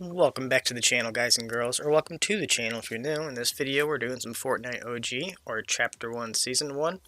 Welcome back to the channel, guys and girls, or welcome to the channel if you're new. In this video we're doing some Fortnite OG, or Chapter 1 Season 1,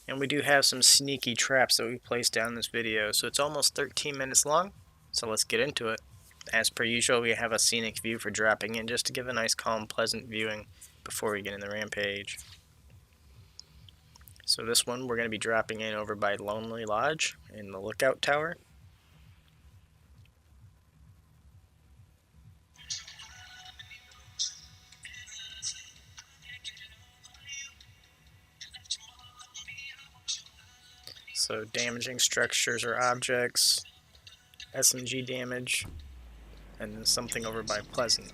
and we do have some sneaky traps that we placed down in this video, so it's almost 13 minutes long, so let's get into it. As per usual, we have a scenic view for dropping in, just to give a nice, calm, pleasant viewing before we get in the rampage. So this one we're going to be dropping in over by Lonely Lodge in the lookout tower. So damaging structures or objects, SMG damage, and then something over by Pleasant.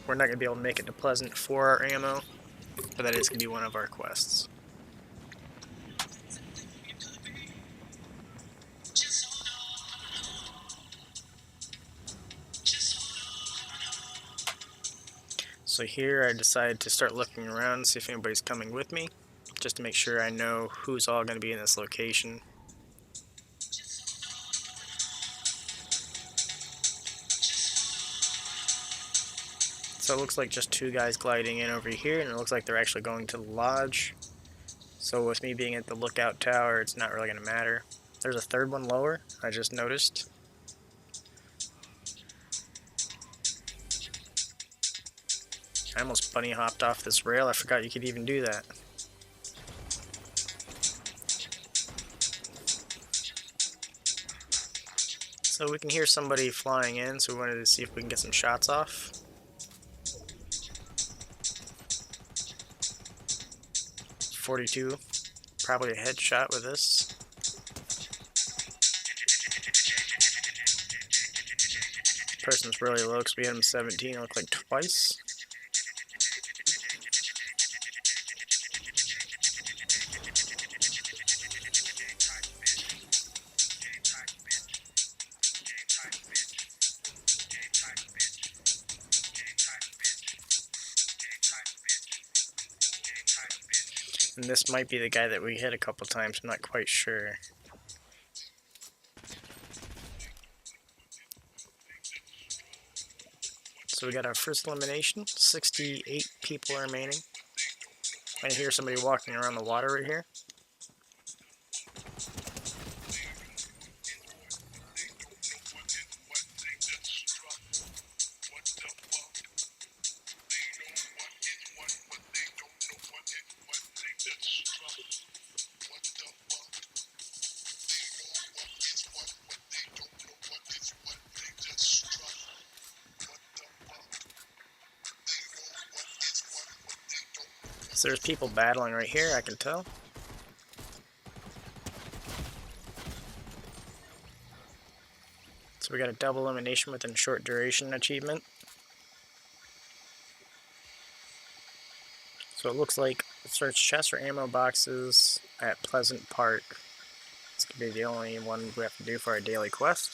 We're not going to be able to make it to Pleasant for our ammo, but that is going to be one of our quests. So here I decided to start looking around and see if anybody's coming with me, just to make sure I know who's all going to be in this location. So it looks like just two guys gliding in over here, and it looks like they're actually going to the lodge. So with me being at the lookout tower, it's not really going to matter. There's a third one lower, I just noticed. I almost bunny hopped off this rail, I forgot you could even do that. So we can hear somebody flying in, so we wanted to see if we can get some shots off. .42, probably a headshot with this. Person's really low because we hit him 17, it looked like twice. And this might be the guy that we hit a couple times, I'm not quite sure. So we got our first elimination, 68 people remaining. I hear somebody walking around the water right here. So there's people battling right here, I can tell. So we got a double elimination within short duration achievement. So it looks like search chests or ammo boxes at Pleasant Park. This could be the only one we have to do for our daily quest.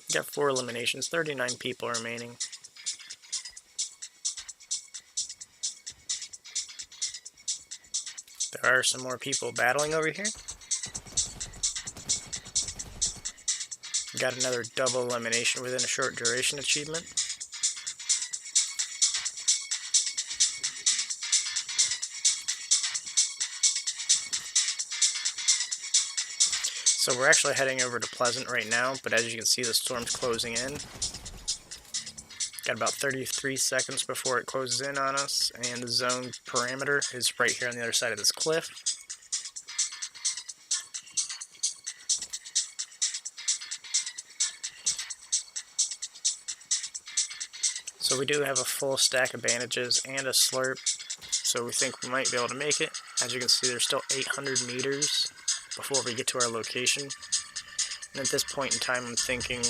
We got 4 eliminations, 39 people remaining. There are some more people battling over here. We got another double elimination within a short duration achievement. So we're actually heading over to Pleasant right now, but as you can see the storm's closing in. Got about 33 seconds before it closes in on us, and the zone parameter is right here on the other side of this cliff. So we do have a full stack of bandages and a slurp, so we think we might be able to make it. As you can see, there's still 800 meters before we get to our location. And at this point in time, I'm thinking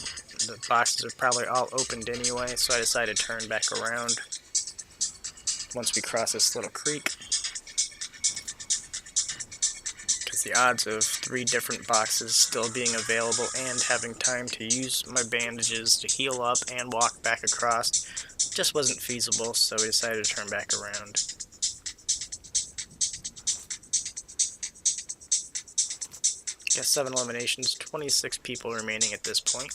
the boxes are probably all opened anyway, so I decided to turn back around once we cross this little creek. Because the odds of 3 different boxes still being available and having time to use my bandages to heal up and walk back across just wasn't feasible, so we decided to turn back around. Got 7 eliminations, 26 people remaining at this point.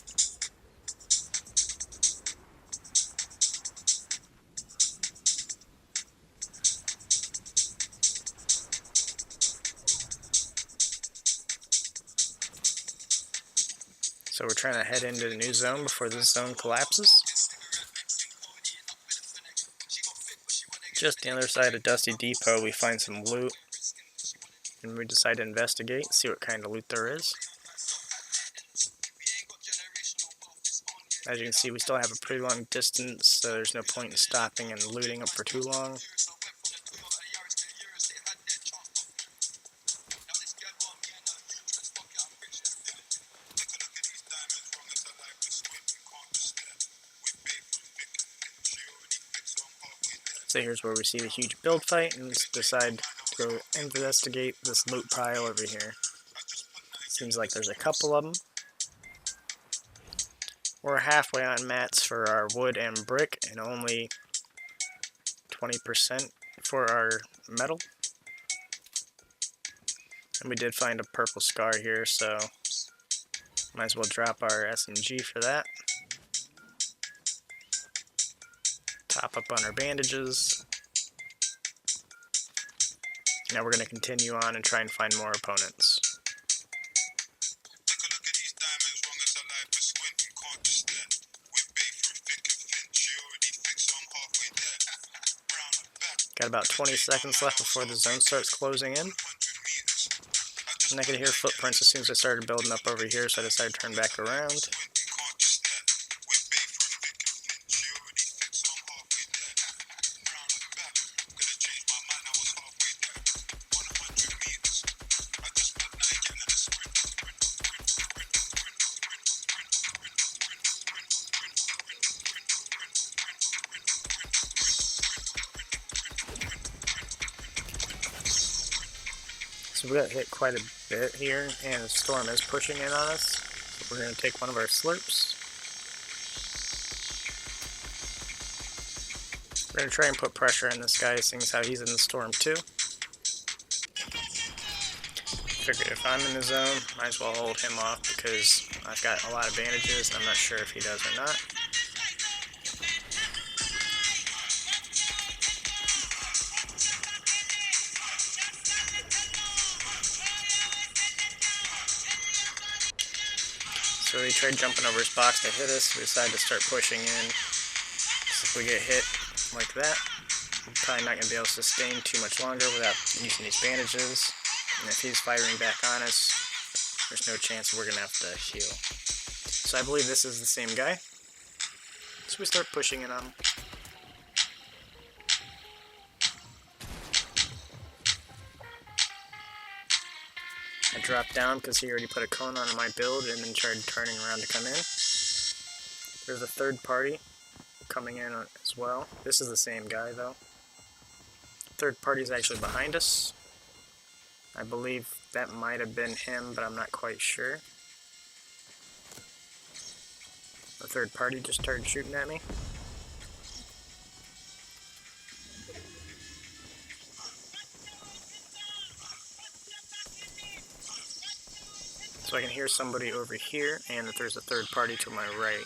So we're trying to head into the new zone before this zone collapses. Just the other side of Dusty Depot, we find some loot, and we decide to investigate, see what kind of loot there is. As you can see, we still have a pretty long distance, so there's no point in stopping and looting up for too long. So here's where we see the huge build fight, and decide to go investigate this loot pile over here. Seems like there's a couple of them. We're halfway on mats for our wood and brick, and only 20% for our metal. And we did find a purple scar here, so might as well drop our SMG for that. Top up on our bandages. Now we're going to continue on and try and find more opponents. Got about 20 seconds left before the zone starts closing in. And I could hear footprints as soon as I started building up over here, so I decided to turn back around. So we got hit quite a bit here, and the storm is pushing in on us. So we're going to take one of our slurps. We're going to try and put pressure on this guy, seeing as how he's in the storm too. Figured if I'm in the zone, might as well hold him off because I've got a lot of bandages and I'm not sure if he does or not. So he tried jumping over his box to hit us. We decided to start pushing in. So if we get hit like that, we're probably not going to be able to sustain too much longer without using these bandages. And if he's firing back on us, there's no chance we're going to have to heal. So I believe this is the same guy. So we start pushing in on him. I dropped down because he already put a cone on my build and then tried turning around to come in. There's a third party coming in as well. This is the same guy though. Third party is actually behind us. I believe that might have been him, but I'm not quite sure. The third party just started shooting at me. So I can hear somebody over here, and that there's a third party to my right.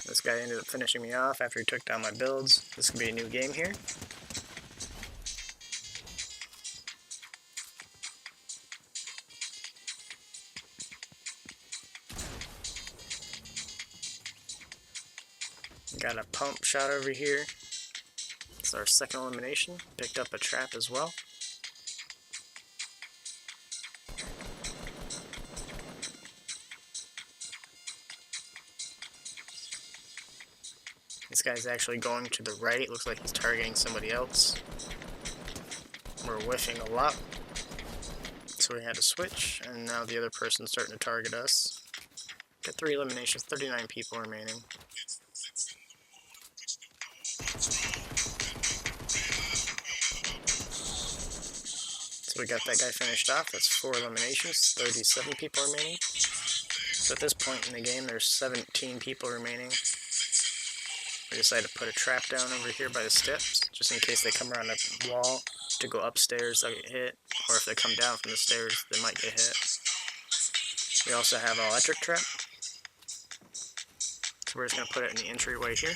This guy ended up finishing me off after he took down my builds. This could be a new game here. Got a pump shot over here. It's our second elimination. Picked up a trap as well. This guy's actually going to the right. Looks like he's targeting somebody else. We're whiffing a lot. So we had to switch, and now the other person's starting to target us. Got 3 eliminations, 39 people remaining. So we got that guy finished off. That's 4 eliminations, 37 people remaining. So at this point in the game, there's 17 people remaining. We decided to put a trap down over here by the steps, just in case they come around the wall to go upstairs, they'll get hit. Or if they come down from the stairs, they might get hit. We also have an electric trap. So we're just going to put it in the entryway here.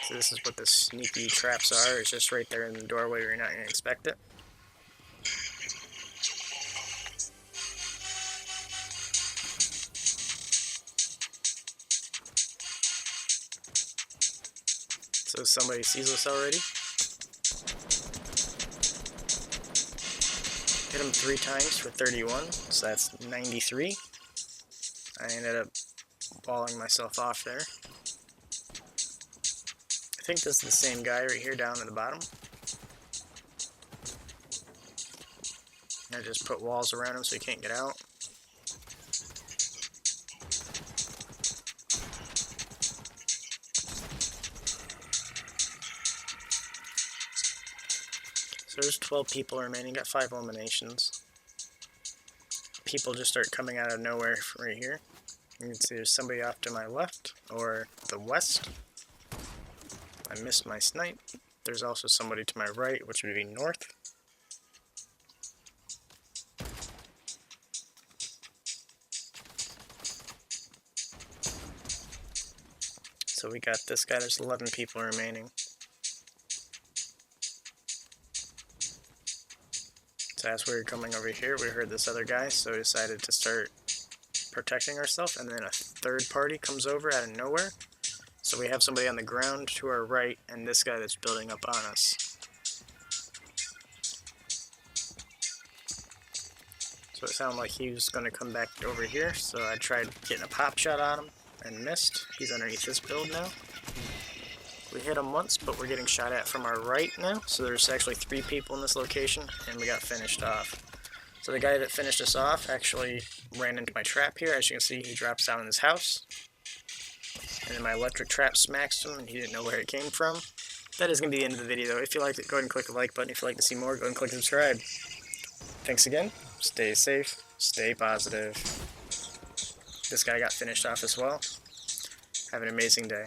So this is what the sneaky traps are. It's just right there in the doorway where you're not going to expect it. So somebody sees us already. Hit him 3 times for 31, so that's 93. I ended up balling myself off there. I think this is the same guy right here down at the bottom. I just put walls around him so he can't get out. So there's 12 people remaining, got 5 eliminations. People just start coming out of nowhere right here. You can see there's somebody off to my left, or the west. I missed my snipe. There's also somebody to my right, which would be north. So we got this guy, there's 11 people remaining. So as we were coming over here, we heard this other guy, so we decided to start protecting ourselves, and then a third party comes over out of nowhere. So we have somebody on the ground to our right, and this guy that's building up on us. So it sounded like he was going to come back over here, so I tried getting a pop shot on him, and missed. He's underneath this build now. We hit him once, but we're getting shot at from our right now, so there's actually 3 people in this location, and we got finished off. So the guy that finished us off actually ran into my trap here. As you can see, he drops down in his house. And then my electric trap smacks him, and he didn't know where it came from. That is going to be the end of the video, though. If you liked it, go ahead and click the like button. If you'd like to see more, go ahead and click subscribe. Thanks again. Stay safe. Stay positive. This guy got finished off as well. Have an amazing day.